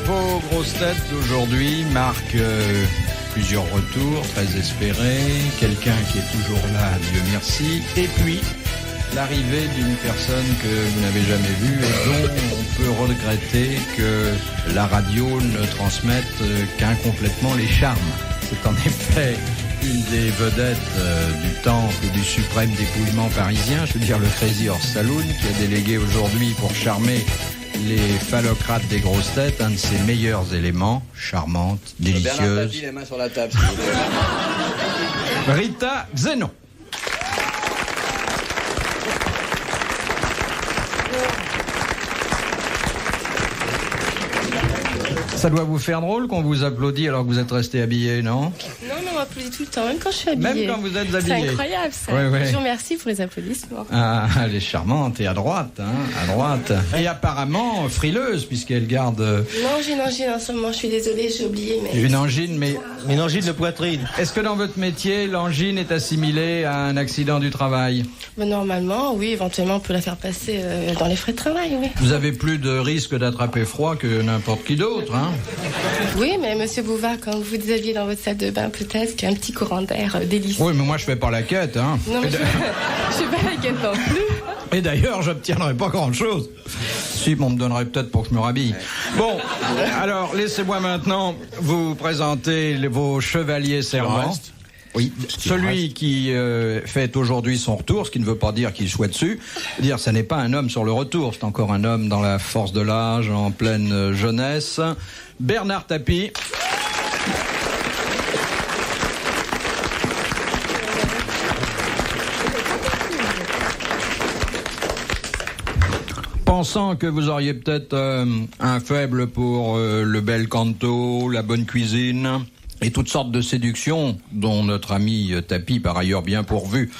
Vos grosses têtes d'aujourd'hui marquent plusieurs retours très espérés, quelqu'un qui est toujours là, Dieu merci, et puis l'arrivée d'une personne que vous n'avez jamais vue et dont on peut regretter que la radio ne transmette qu'incomplètement les charmes. C'est en effet une des vedettes du temple du suprême dépouillement parisien, je veux dire le Crazy Horse Saloon, qui a délégué aujourd'hui pour charmer les phallocrates des grosses têtes, un de ses meilleurs éléments, charmante, délicieuse. Bernard Tapie, les mains sur la table, s'il vous plaît. Rita Xenon. Ça doit vous faire drôle qu'on vous applaudit alors que vous êtes resté habillé, non? Non, on m'applaudit tout le temps, même quand je suis habillée. Même quand vous êtes habillé. C'est incroyable, ça. Ouais, ouais. Je vous remercie pour les applaudissements. Ah, elle est charmante et à droite, hein, à droite. Et apparemment frileuse, puisqu'elle garde... Angine en ce moment, je suis désolée, j'ai oublié. Mais... Une angine, mais... Une angine de poitrine. Est-ce que dans votre métier, l'angine est assimilée à un accident du travail? Normalement, oui, éventuellement, on peut la faire passer dans les frais de travail, oui. Vous avez plus de risque d'attraper froid que n'importe qui d'autre, hein? Oui, mais monsieur Bouvard, quand vous vous déshabillez dans votre salle de bain, peut-être qu'il y a un petit courant d'air délicieux. Oui, mais moi je fais pas la quête, hein. Non, mais je fais pas la quête non plus. Et d'ailleurs, j'obtiendrai pas grand-chose. Si, on me donnerait peut-être pour que je me rhabille. Bon, alors, laissez-moi maintenant vous présenter vos chevaliers servants. Oui, celui qui fête aujourd'hui son retour, ce qui ne veut pas dire qu'il soit dessus. Dire, ça n'est pas un homme sur le retour, c'est encore un homme dans la force de l'âge, en pleine jeunesse. Bernard Tapie. Pensant que vous auriez peut-être un faible pour le bel canto, la bonne cuisine et toutes sortes de séductions dont notre ami Tapie, par ailleurs bien pourvu,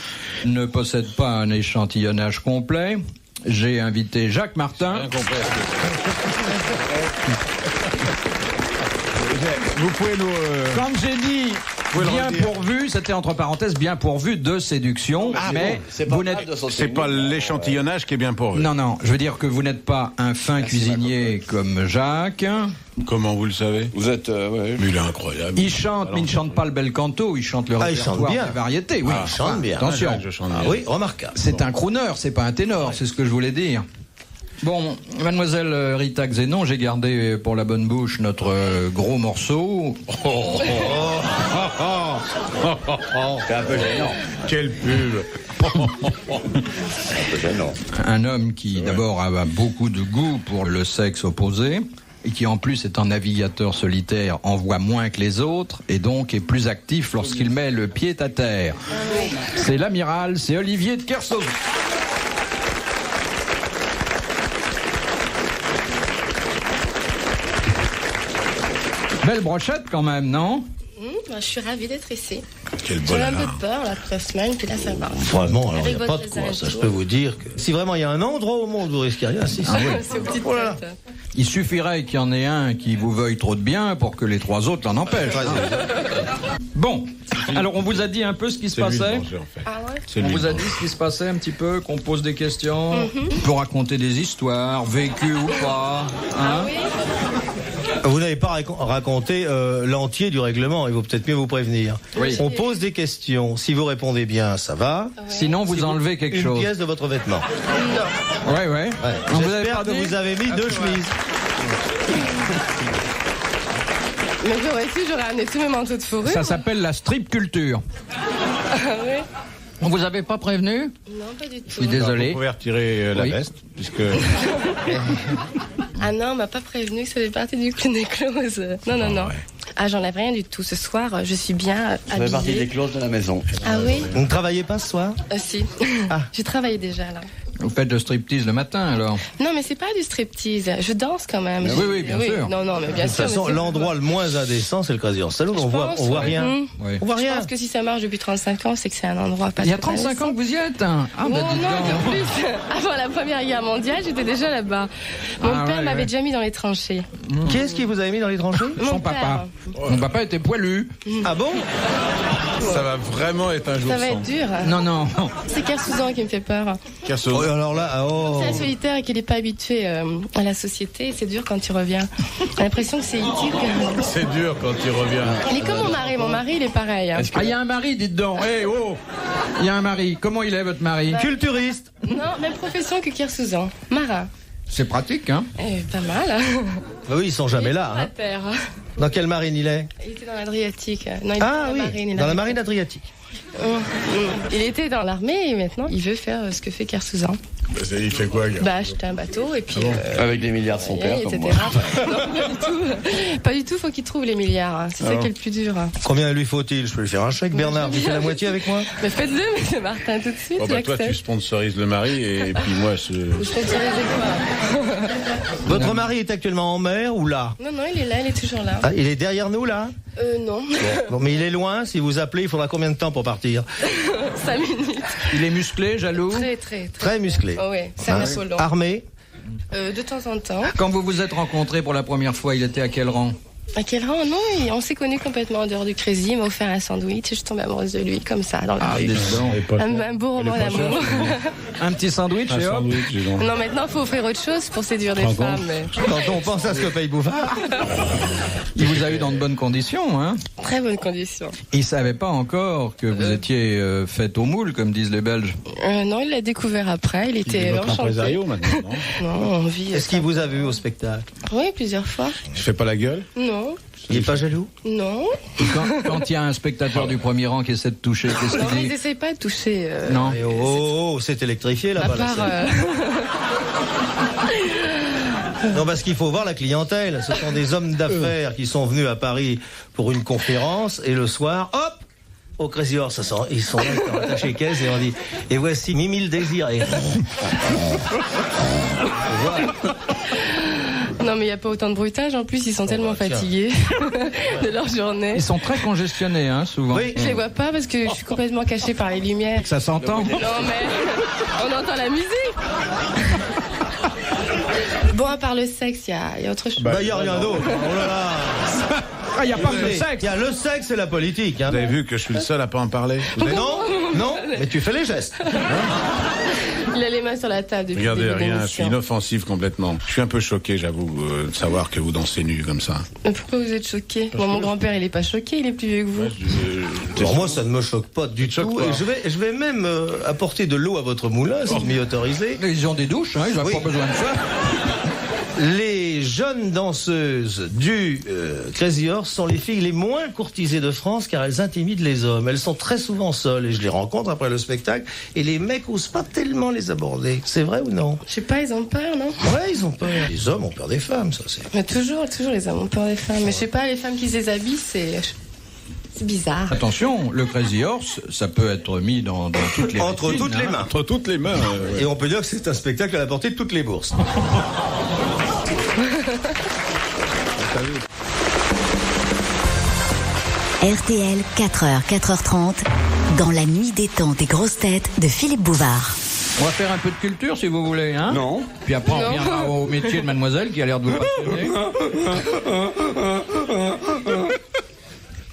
ne possède pas un échantillonnage complet, j'ai invité Jacques Martin. Vous pouvez nous... Quand j'ai dit bien pourvu, c'était entre parenthèses bien pourvu de séduction, mais vous n'êtes... C'est pas l'échantillonnage qui est bien pourvu. Non, je veux dire que vous n'êtes pas un fin cuisinier comme Jacques. Comment vous le savez? Vous êtes... ouais. Mais il est incroyable. Il chante, mais il ne chante pas le bel canto, il chante le répertoire des variétés. Oui, il chante bien. Attention. Je chante Ah bien. oui, remarquable. C'est un crooner, c'est pas un ténor, c'est ce que je voulais dire. Bon, mademoiselle Rita Xenon, j'ai gardé pour la bonne bouche notre gros morceau. C'est un peu gênant. Quelle pub. Un peu gênant. Un homme qui d'abord a beaucoup de goût pour le sexe opposé et qui en plus est un navigateur solitaire, en voit moins que les autres et donc est plus actif lorsqu'il met le pied à terre. C'est l'amiral, c'est Olivier de Kersauzon. Belle brochette quand même, non? Je suis ravie d'être ici. Quel J'avais un bonheur. peu peur la première semaine, puis là ça va. Vraiment, alors il Avec n'y a pas votre de quoi. présent Ça, et je tout. peux vous dire que si vraiment il y a un endroit au monde où vous risquez rien, c'est ça. C'est aux petites Oh là là. têtes. Il suffirait qu'il y en ait un qui vous veuille trop de bien pour que les trois autres l'en empêchent. Bon, alors on vous a dit un peu ce qui se C'est lui le passait. danger, en fait. Ah ouais? C'est On lui vous le a dit danger. ce qui se passait un petit peu, qu'on pose des questions, on peut raconter des histoires, vécues ou pas. Hein? Vous n'avez pas raconté l'entier du règlement, il vaut peut-être mieux vous prévenir. Oui. On pose des questions, si vous répondez bien, ça va. Sinon, vous Si enlevez quelque Une chose. pièce de votre vêtement. Ouais. Ouais. On vous avait J'espère pas que dit vous avez mis deux chemises. Mais j'aurais su, j'aurais amené tous mes manteaux de fourrure. Ça s'appelle la strip culture. Ah ouais? On vous avait pas prévenu? Non, pas du tout. Je suis désolé. Vous pouvez retirer la Oui. veste, puisque... Ah non, on m'a pas prévenu que ça fait partie du clown des clauses. Non. ouais. Ah, j'enlève rien du tout. Ce soir, je suis bien Ça fait partie des habillée. clauses de la maison. Ah oui? Vous ne travaillez pas ce soir? Si. J'ai travaillé déjà, là. Vous faites le striptease le matin, alors? Non, mais c'est pas du striptease. Je danse quand même. Oui, bien sûr. Non, mais bien De toute sûr. façon, monsieur. l'endroit le moins indécent, c'est le Crazy Horse Saloon. On voit rien. Oui. On voit Je rien. pense que si ça marche depuis 35 ans, c'est que c'est un endroit pas Il y a très 35 ans que vous y êtes, hein? Ah, Non, bah dites non, donc. en plus, avant la Première Guerre mondiale, j'étais déjà là-bas. Mon Ah, père ouais, m'avait ouais. déjà mis dans les tranchées. Qui est-ce qui vous a mis dans les tranchées? Son Mon papa. père. Mon papa était poilu. Ah bon? Ça va vraiment être un jour Ça va sans. être dur. Non. C'est Kersauzon qui me fait peur. Kersauzon. Alors là, C'est un solitaire et qu'il n'est pas habitué à la société, c'est dur quand tu reviens. J'ai l'impression que c'est idiot. C'est dur quand il revient. Il est comme mon mari il est pareil. Hein. Ah, il y a un mari, dites donc. Eh, oh. Il y a un mari. Comment il est, votre mari? culturiste. Non, même profession que Kersuzan, marin. C'est pratique, hein? Pas mal. Bah oui, ils sont jamais là. La Hein. terre. Dans quelle marine il est? Il était dans l'Adriatique. Non, il était Ah dans oui, la marine. dans la marine adriatique. Il était dans l'armée et maintenant il veut faire ce que fait Kersuzan. Il fait quoi, gars? Bah, acheter un bateau et puis. Avec les milliards de son père, etc. comme moi. Non, pas du tout. Pas du tout, faut qu'il trouve les milliards. Hein. C'est ça qui est le plus dur. Hein. Combien lui faut-il? Je peux lui faire un chèque, Bernard. Tu fais la moitié avec moi? Mais faites-le, monsieur Martin, tout de suite. Bon, bah, toi, tu sponsorises le mari et puis moi, Vous sponsorisez quoi? Votre mari est actuellement en mer ou là? Non, il est là, il est toujours là. Ah, il est derrière nous là? Non. Bon, mais il est loin. Si vous appelez, il faudra combien de temps pour partir? 5 minutes. Il est musclé, jaloux? Très. Très musclé. Oh ouais, c'est un peu long. Armé? De temps en temps. Quand vous vous êtes rencontrés pour la première fois, il était à quel rang? À quel rang? Non, on s'est connus complètement en dehors du Crazy. Il m'a offert un sandwich. Je suis tombée amoureuse de lui, comme ça, dans la rue. Un beau roman d'amour. Un petit sandwich et hop. Non, maintenant, il faut offrir autre chose pour séduire des femmes. Mais... Quand on pense à ce que paye Bouvard. Il vous a eu dans de bonnes conditions, hein? Très bonnes conditions. Il savait pas encore que vous étiez faite au moule, comme disent les Belges. Non, il l'a découvert après. Il était votre enchanté. impresario maintenant, non? Non, on vit. Est-ce qu'il vous a vu au spectacle? Oui, plusieurs fois. Je fais pas la gueule? Non. Il est pas jaloux? Non. Et quand il y a un spectateur du premier rang qui essaie de toucher, qu'est-ce Non, qu'il ils dit? n'essayent pas de toucher. Non. Et c'est électrifié À là-bas. la part. scène. Non, parce qu'il faut voir la clientèle. Ce sont des hommes d'affaires qui sont venus à Paris pour une conférence et le soir, hop, au Crazy Horse, ils sont là, ils sont attachés caisse et on dit, et voici Mimi le désir. Et... Voilà. Non, mais il n'y a pas autant de bruitage. En plus, ils sont tellement fatigués de leur journée. Ils sont très congestionnés, hein, souvent. Oui. Je les vois pas parce que je suis complètement cachée par les lumières. Ça s'entend. Non, mais on entend la musique. Bon, à part le sexe, il y a autre chose. Bah, il n'y a rien d'autre. Oh là là. Ah, il n'y a pas que le Il sexe. y a le sexe et la politique. Hein. Vous avez vu que je suis le seul à pas en parler? Non, mais tu fais les gestes. Il a les mains sur la table depuis Regardez, le début de rien, je suis l'émission. inoffensif complètement. Je suis un peu choqué, j'avoue, de savoir que vous dansez nu comme ça. Mais pourquoi vous êtes choqué? Moi, mon grand-père, il est pas choqué, il est plus vieux que vous. Alors moi, ça ne me choque pas du choque tout. pas. Et je vais même apporter de l'eau à votre moulin, si vous m'y autorisez. Ils ont des douches, hein, ils n'ont Oui. pas besoin de ça. Les jeunes danseuses du Crazy Horse sont les filles les moins courtisées de France car elles intimident les hommes. Elles sont très souvent seules et je les rencontre après le spectacle et les mecs osent pas tellement les aborder. C'est vrai ou non? Je sais pas, ils ont peur, non? Ouais, ils ont peur. Les hommes ont peur des femmes, ça c'est. Mais toujours, les hommes ont peur des femmes. Mais je sais pas, les femmes qui se déshabillent, c'est bizarre. Attention, le Crazy Horse, ça peut être mis dans toutes les Entre vitrines, toutes les mains. Entre toutes les mains. Ouais. Et on peut dire que c'est un spectacle à la portée de toutes les bourses. RTL, 4h, 4h30, dans la nuit détente des grosses têtes de Philippe Bouvard. On va faire un peu de culture si vous voulez, hein? Non. Puis après, on reviendra au métier de mademoiselle qui a l'air de vous passionner.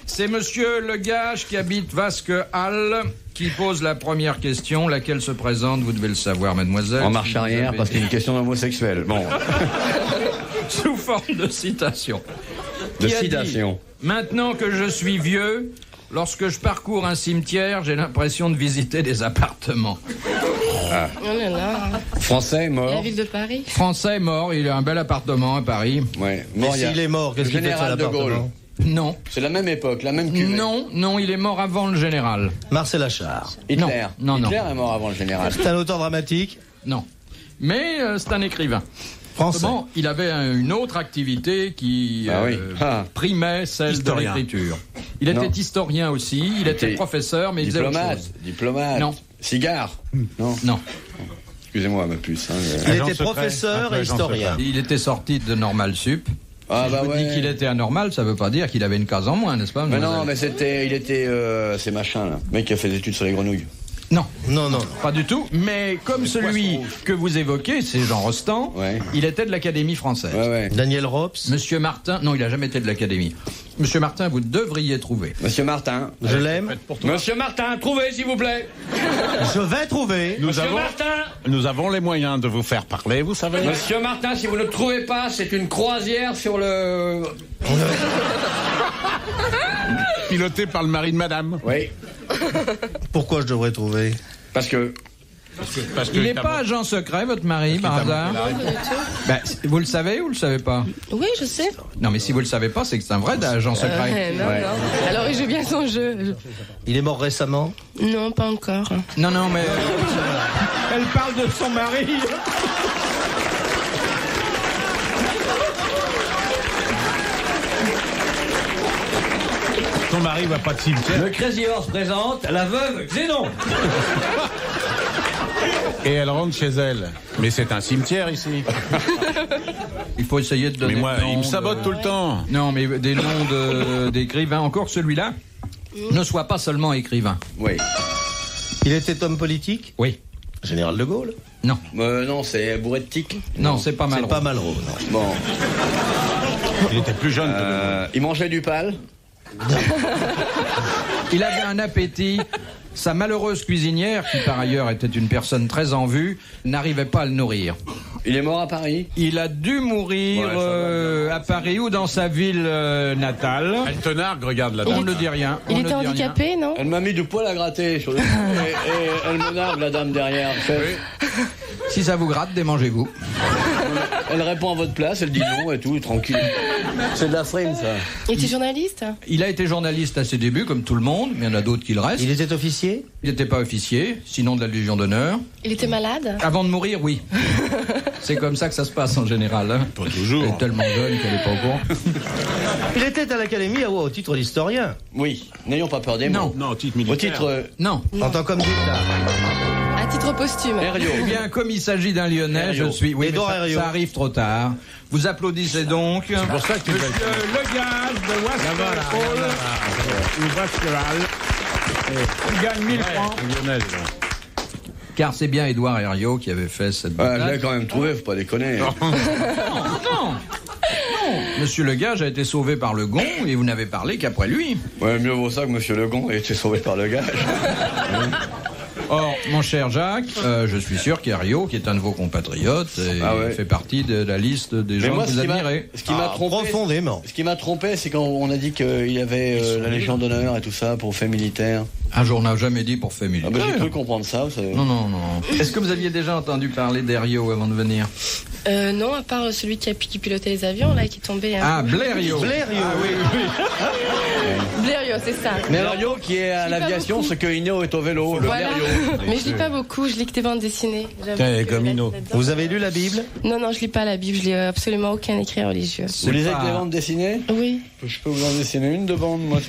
C'est monsieur Le Gage qui habite Vasque-Halle qui pose la première question, laquelle se présente, vous devez le savoir, mademoiselle. En marche arrière, parce qu'il y a une question d'homosexuel. Bon. Sous forme de citation. De Qui a dit, citation. maintenant que je suis vieux, lorsque je parcours un cimetière, j'ai l'impression de visiter des appartements. Oh là là. Français, Et mort. la ville de Paris? Français mort, il a un bel appartement à Paris. Ouais. Mais Mort, il y a s'il est mort, qu'est-ce le qu'il fait de son général de Gaulle. appartement? Non. C'est la même époque, la même cuvée. Non, il est mort avant le général. Marcel Achard. Hitler. Non. Hitler est mort avant le général. C'est un auteur dramatique Non. Mais c'est un écrivain. français. Bon, il avait une autre activité qui Ah oui. Ah. primait celle Historien. de l'écriture. Il était Non. historien aussi, il était professeur, mais il faisait autre Diplomate. chose. Diplomate. Non. Cigare. Non. Non. Excusez-moi, ma puce. Hein, Il Agent était secret, professeur un peu et agent historien. Il était sorti de Normal Sup. Ah Si bah je vous ouais. dis qu'il était anormal, ça veut pas dire qu'il avait une case en moins, n'est-ce pas? Mais non, mademoiselle mais il était, ces machins là. Le mec qui a fait des études sur les grenouilles. Non. Non. Pas du tout. Mais comme celui que vous évoquez, c'est Jean Rostand, il était de l'Académie française. Ouais. Daniel Rops. Monsieur Martin, non, il n'a jamais été de l'Académie. Monsieur Martin, vous devriez trouver. Monsieur Martin. Je l'aime. Monsieur Martin, trouvez s'il vous plaît. Je vais trouver. Nous avons les moyens de vous faire parler, vous savez. Monsieur Martin, si vous ne trouvez pas, c'est une croisière sur le... Piloté par le mari de madame. Oui. Pourquoi je devrais trouver? Parce que Il n'est pas agent secret, votre mari, par hasard? Vous le savez ou vous le savez pas? Oui, je sais. Non, mais si vous le savez pas, c'est que c'est un vrai agent secret. Non. Alors, il joue bien son jeu. Il est mort récemment? Non, pas encore. Non, mais... Elle parle de son mari. Ton mari va pas de cimetière. le Crazy Horse présente la veuve Xénon. Et elle rentre chez elle. Mais c'est un cimetière ici. Il faut essayer de donner. Mais moi, le nom il me sabote tout le temps. Non, mais des noms d'écrivains. Encore celui-là ne soit pas seulement écrivain. Oui. Il était homme politique? Oui. Général de Gaulle? Non. Non, c'est bourré de tic. Non, c'est pas Malraux. C'est pas Malraux, non. Bon. Il était plus jeune que Il mangeait du pal. Il avait un appétit. Sa malheureuse cuisinière, qui par ailleurs était une personne très en vue, n'arrivait pas à le nourrir. Il est mort à Paris. Il a dû mourir à Paris ou dans sa ville natale. Altenargue, regarde la dame. On ne dit rien. Il était handicapé, non? Elle m'a mis du poil à gratter sur le et elle me nargue, la dame derrière. Si ça vous gratte, démangez-vous. Elle répond à votre place, elle dit non et tout, tranquille. C'est de la frime, ça. Il était journaliste? Il a été journaliste à ses débuts, comme tout le monde, mais il y en a d'autres qui le restent. Il était officier? Il n'était pas officier, sinon de la Légion d'honneur. Il était malade? Avant de mourir, oui. C'est comme ça que ça se passe en général. Hein. Pas toujours. Elle est tellement jeune qu'elle n'est pas au courant. Il était à l'Académie au titre d'historien. Oui, n'ayons pas peur des mots. Non, titre Au militaire. titre Non. En tant qu'homme d'État. À titre posthume. Herriot. Eh bien, comme il s'agit d'un Lyonnais, Herriot. je suis... Oui, mais Édouard ça Herriot. arrive trop tard. Vous applaudissez donc. C'est pour ça que tu Monsieur Le Gage de Wastel Il gagne 1000 francs. Lionel. Car c'est bien Édouard Herriot qui avait fait cette Je bataille. l'ai quand même trouvé, faut pas déconner. Non. Monsieur Le Gage a été sauvé par le Gond et vous n'avez parlé qu'après lui. Ouais, mieux vaut ça que Monsieur Legon ait été sauvé par le gage. Or, mon cher Jacques, je suis sûr qu'Herriot, qui est un de vos compatriotes, fait partie de la liste des gens que vous admirez. Ce qui m'a trompé, Profondément. ce qui m'a trompé, c'est quand on a dit qu'il y avait la Légion d'honneur et tout ça pour fait militaire. Un jour, on n'a jamais dit pour fait Ah militaire. ben, j'ai cru comprendre ça. Non. Est-ce que vous aviez déjà entendu parler d'Herriot avant de venir? Non, à part celui qui pilotait les avions, là, qui est tombé. Ah, Blériot. Blériot. Blériot, c'est ça. Mais Herriot qui est à Je lis pas l'aviation, beaucoup. ce que Ino est au vélo. Le Voilà. Blériot. Mais je lis pas beaucoup, je lis que des bandes dessinées. J'avoue Tiens, que comme Hino. là-dedans- Vous avez lu la Bible? Non, je lis pas la Bible, je lis absolument aucun écrit religieux. Vous lisez pas- des bandes dessinées? Oui. Je peux vous en dessiner une de bande, moi.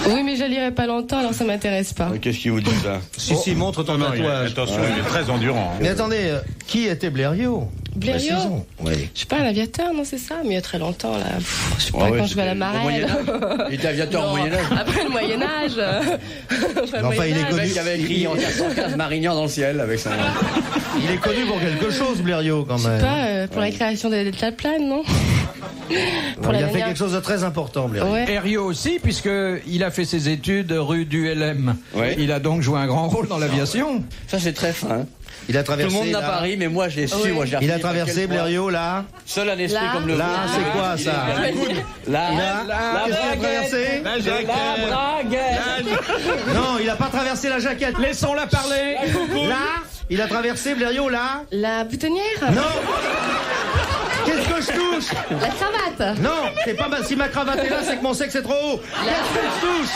Oui, mais je la lirai pas longtemps, alors ça m'intéresse pas. Qu'est-ce qui vous dit ça? Si, montre ton Non, tatouage. attention, il est très endurant. Mais attendez, qui était Blériot? Blériot? Précisons. Oui. Je sais pas, un aviateur, non, c'est ça? Mais il y a très longtemps, là. Je sais pas, Ah ouais, quand je vais à la c'était au marelle. Moyen-Âge. Il était aviateur au Non, Moyen-Âge. Après le Moyen-Âge. Après le Enfin, il est Moyen-Âge. Le mec qui avait écrit en 415 Marignan dans le ciel avec ça. Il est connu pour quelque chose, Blériot, quand même. Pas pour la création de delta plane, non? Non, il a fait quelque chose de très important, Blériot. Ouais. Herriot aussi, puisqu'il a fait ses études rue du LM. Ouais. Il a donc joué un grand rôle dans l'aviation. Ça, c'est très fin. Il a Tout traversé. le monde n'a là. pas ri, mais moi, j'ai su. Oui. Moi, j'ai Il a remarqué traversé à quel point- Blériot, là. Seul un esprit Là. comme le Là, vôtre. c'est quoi, ça? Là, Qu'est-ce qu'il a traversé? la braguette. Non, il a pas traversé la jaquette. Laissons-la parler. Là, il a traversé Blériot, là. La boutonnière? Non. Qu'est-ce que je touche? La cravate? Non, c'est pas mal. Si ma cravate est là, c'est que mon sexe est trop haut. Qu'est-ce que je touche?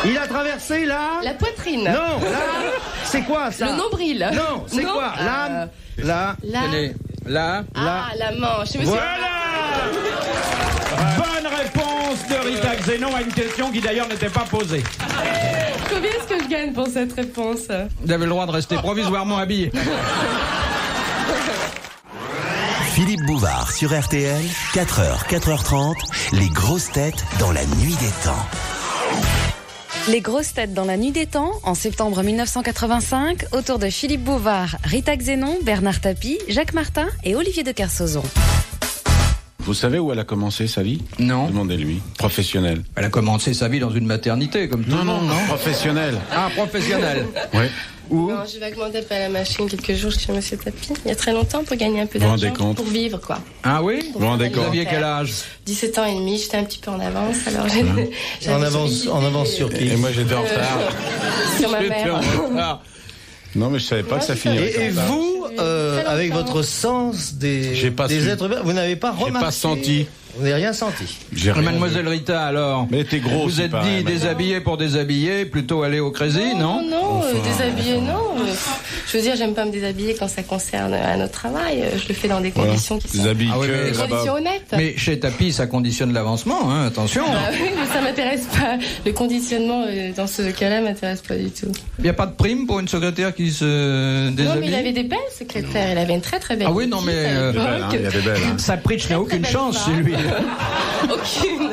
Il a traversé là. La poitrine? Non, là. C'est quoi ça? Le nombril? Non, c'est Non, quoi? Là. Là. Tenez, là. Ah, la manche. Je me suis- Bonne réponse de Rita Xénon à une question qui d'ailleurs n'était pas posée. Combien est-ce que je gagne pour cette réponse? Vous avez le droit de rester provisoirement habillé. Philippe Bouvard sur RTL, 4h, 4h30, les grosses têtes dans la nuit des temps. Les grosses têtes dans la nuit des temps, en septembre 1985, autour de Philippe Bouvard, Rita Xénon, Bernard Tapie, Jacques Martin et Olivier de Kersauzon. Vous savez où elle a commencé sa vie? Non. Demandez-lui. Professionnel. Elle a commencé sa vie dans une maternité, comme tout le monde, non? Professionnel. Ah, professionnel. Oui. Où? Non, j'ai vaguement tapé à la machine quelques jours chez Monsieur Tapie, il y a très longtemps, pour gagner un peu Vous rendez d'argent, compte? pour vivre, quoi. Ah oui? Vous rendez Vous compte? aviez quel âge? 17 ans et demi, j'étais un petit peu en avance, alors En avance sur qui? Et moi j'étais en retard. Sur ma J'étais mère. en retard. Non, mais je savais pas que ça finirait Et comme ça. vous, avec votre sens des êtres humains, vous n'avez pas remarqué? J'ai pas senti. Vous n'avez rien senti? J'ai rien Mademoiselle Rita, alors? Mais t'es gros. Vous êtes dit déshabillé pour déshabiller, plutôt aller au Crazy, non? Non, déshabiller, non. Je veux dire, j'aime pas me déshabiller quand ça concerne notre travail. Je le fais dans des conditions qui sont... Déshabille Ah oui, mais des conditions honnêtes. Mais chez Tapie, ça conditionne l'avancement, hein, attention. Ah oui, mais ça m'intéresse pas. Le conditionnement, dans ce cas-là, m'intéresse pas du tout. Il n'y a pas de prime pour une secrétaire qui se déshabille? Non, mais il avait des belles secrétaires. Il avait une très très belle. Ah oui, non, mais il y a des belles. Hein. Sa pritch n'a aucune chance chez lui. Aucune.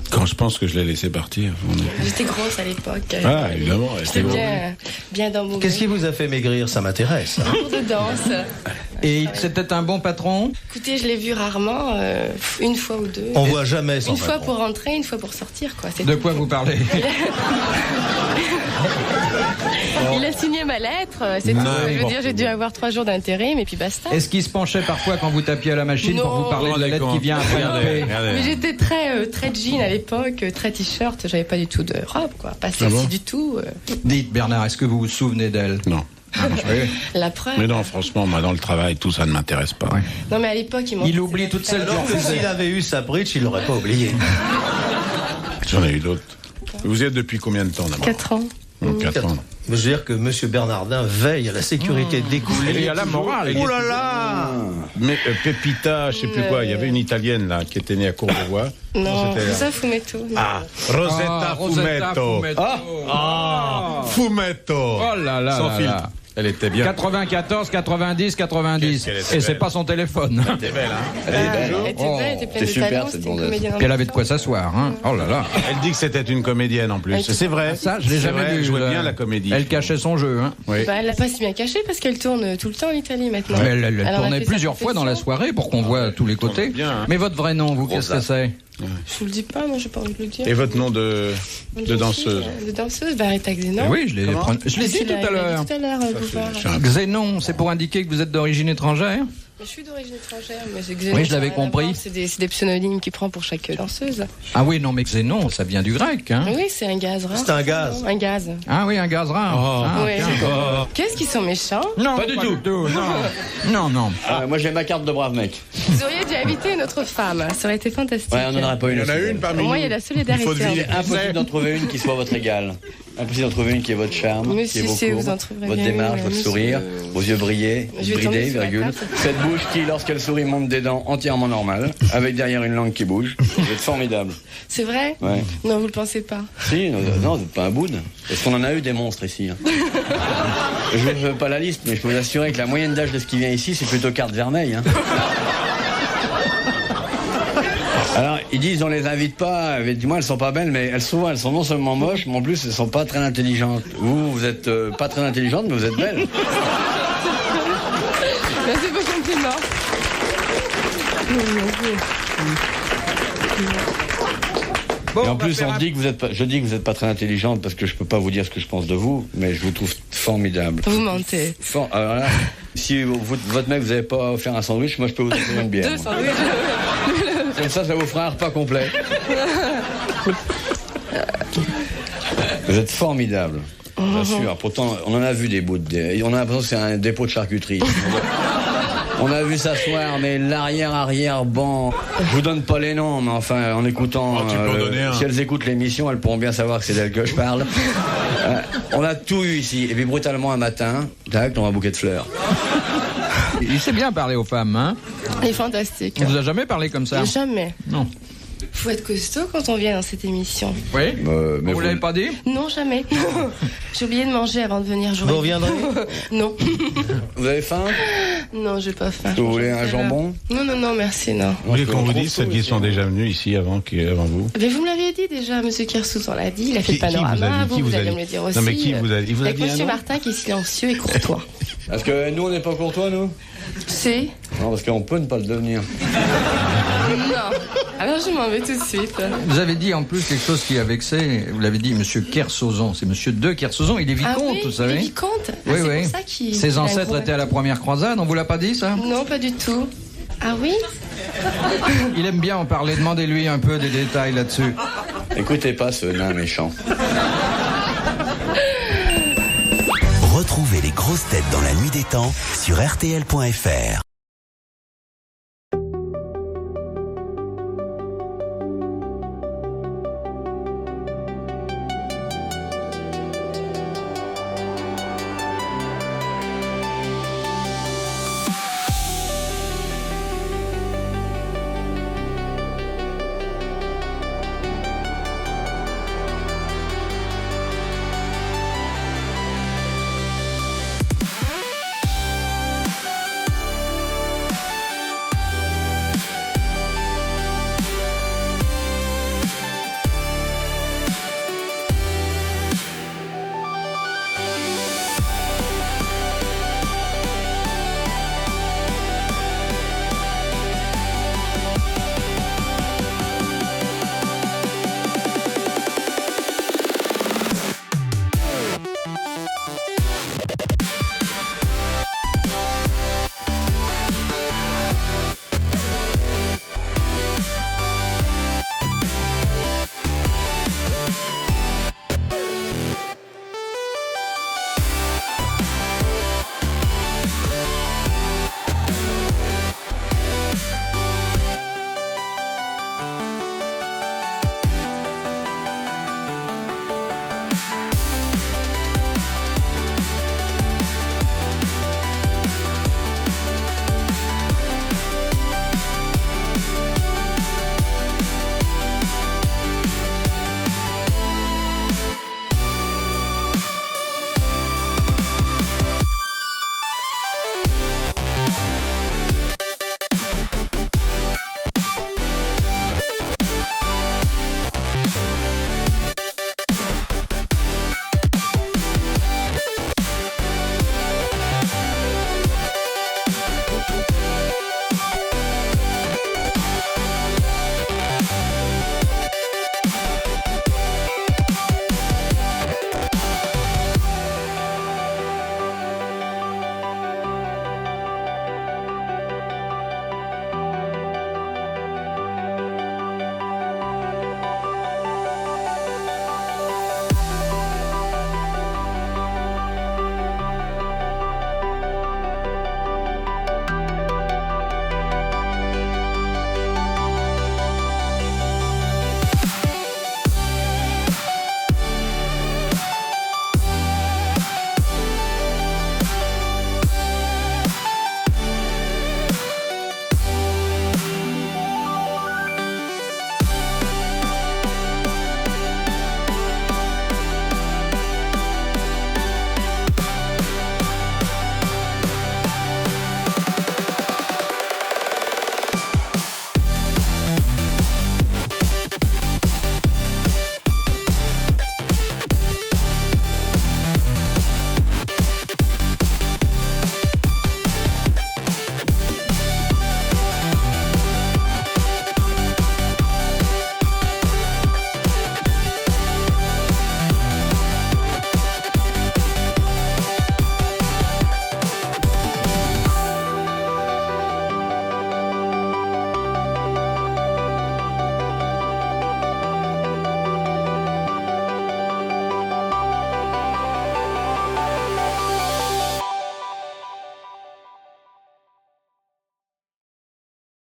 Quand je pense que je l'ai laissé partir. J'étais grosse à l'époque. Ah, évidemment. J'étais bien dans mon... Qu'est-ce qui vous a fait maigrir? Ça m'intéresse. Hein. cours de danse. Et c'était un bon patron? Écoutez, je l'ai vu rarement, une fois ou deux. On voit jamais son Une fois patron. pour rentrer, une fois pour sortir, quoi. C'est De tout. quoi vous parlez? Il a signé ma lettre, c'est tout. Je veux dire, j'ai dû avoir 3 jours d'intérim et puis basta. Est-ce qu'il se penchait parfois quand vous tapiez à la machine pour Non. vous parler de la lettre qui vient après la paix? Mais j'étais très jean à l'époque, très t-shirt, j'avais pas du tout de robe, quoi. Pas sexy du tout. Dites, Bernard, est-ce que vous vous souvenez d'elle? Non. La preuve. Mais non, franchement, moi, dans le travail, tout ça ne m'intéresse pas. Ouais. Non, mais à l'époque, Il oublie toutes celles qui Alors ont que fait. s'il avait eu sa bridge, il l'aurait pas oublié. J'en ai eu d'autres. Vous y êtes depuis combien de temps d'abord? 4 ans. 4 ans. Je veux dire que Monsieur Bernardin veille à la sécurité d'écouler. Et à la morale. Oh là là! Mais Pepita, je sais plus quoi, il y avait une Italienne là qui était née à Courbevoie. Non, C'était- ça, Fumetto. Non. Ah, Rosetta Fumetto. Fumetto. Oh là là Sans là filtre. là. Elle était bien. 94, 90, 90. Qu'est-ce qu'elle était Et c'est belle. pas son téléphone. Elle était belle, hein. Elle était belle, elle était pleine de super, talent, cette c'était une blondette. comédienne en Elle même avait de quoi temps. s'asseoir, hein. Oh là là. Elle dit que c'était une comédienne en plus. Elle- C'est vrai. Ça, je l'ai C'est jamais vrai, vu. Elle jouait bien la comédie. Elle cachait son jeu, hein. Oui. Bah, elle l'a pas si bien caché parce qu'elle tourne tout le temps en Italie maintenant. Mais elle en a tournait fait sa plusieurs fois dans la profession. soirée pour qu'on voit tous les côtés. bien, hein. Mais votre vrai nom, vous, qu'est-ce que c'est? Je vous le dis pas, moi j'ai pas envie de le dire. Et votre nom de danseuse? De danseuse, bah Rita Xénon. Oui, je l'ai dit tout à l'heure. Tout à l'heure, Bouvard. Xénon, c'est pour indiquer que vous êtes d'origine étrangère? Je suis d'origine étrangère, mais c'est Xénon. Oui, je l'avais ça n'a rien à compris. voir, C'est des pseudonymes qu'il prend pour chaque danseuse. Ah oui, non, mais Xénon, ça vient du grec, hein? Oui, c'est un gaz rare. C'est un gaz. Un gaz. Ah oui, un gaz rare. Ah, Ouais. tiens. Qu'est-ce qu'ils sont méchants? Non, Pas du tout. Non, non. Moi j'ai ma carte de brave mec. Vous auriez dû inviter une autre femme, ça aurait été fantastique. Ouais, on n'en aurait pas une. Il y en a aussi. une parmi Au moins, nous. il y a la solidarité. Il faut deviner. C'est impossible d'en trouver une qui soit votre égale. Impossible d'en trouver une qui est votre charme, Mais qui est si, vos si, vous courbes, en trouverez votre bien démarche, une, votre monsieur. sourire, vos yeux Je vais tomber bridés, sur la virgule. carte. Cette bouche qui, lorsqu'elle sourit, monte des dents entièrement normales, avec derrière une langue qui bouge. Vous êtes formidable. C'est vrai? Ouais. Non, vous le pensez pas. Si, non, vous n'êtes pas un boud. Parce qu'on en a eu des monstres ici. Hein. Je ne veux pas la liste, mais je peux vous assurer que la moyenne d'âge de ce qui vient ici, c'est plutôt carte vermeille. Hein. Alors, ils disent on les invite pas, dis-moi, elles sont pas belles, mais elles sont non seulement moches, mais en plus elles sont pas très intelligentes. Vous êtes pas très intelligente, mais vous êtes belle. Merci pour le compliment. Bon, Et en on va plus, faire un- je dis que vous êtes pas très intelligente parce que je peux pas vous dire ce que je pense de vous, mais je vous trouve formidable. Vous mentez. Alors là, si votre mec vous avez pas offert un sandwich, moi je peux vous offrir une bière. 2 moi. sandwichs. Comme ça vous fera un repas complet. Vous êtes formidable. Bien sûr. Pourtant, on en a vu des bouts on a l'impression que c'est un dépôt de charcuterie. On a vu s'asseoir, mais l'arrière banc. Je vous donne pas les noms, mais enfin, en écoutant, Oh, tu peux en donner un. si elles écoutent l'émission, elles pourront bien savoir que c'est d'elles que je parle. On a tout eu ici, et puis brutalement un matin, tac, on a un bouquet de fleurs. Il sait bien parler aux femmes, hein? Il est fantastique. On vous a jamais parlé comme ça? Jamais. Non. Faut être costaud quand on vient dans cette émission. Oui. Mais vous l'avez pas dit? Non, jamais. J'ai oublié de manger avant de venir jouer. Vous reviendrez? Non. Vous avez faim? Non, j'ai pas faim. Vous voulez un jambon? Non, merci, non. Vous voulez qu'on vous dise ceux qui sont déjà venus ici avant vous? Mais vous me l'avez dit déjà, Monsieur Kersous, on l'a dit, il a fait le panorama, vous allez me le dire aussi. Non, mais qui vous a dit? Avec Monsieur Martin qui est silencieux et courtois. Parce que nous, on n'est pas courtois, nous? C'est? Non, parce qu'on peut ne pas le devenir. Non. Alors je m'en vais tout de suite. Vous avez dit en plus quelque chose qui a vexé. Vous l'avez dit, Monsieur Kersozon. C'est Monsieur de Kersozon. Il est vicomte, oui, vous savez. Il est vicomte. Oui, c'est oui. pour ça qu'il. Ses ancêtres étaient à la première croisade. On vous l'a pas dit, ça? Non, pas du tout. Ah oui? Il aime bien en parler. Demandez-lui un peu des détails là-dessus. Écoutez pas ce nain méchant. Retrouvez les grosses têtes dans la nuit des temps sur RTL.fr.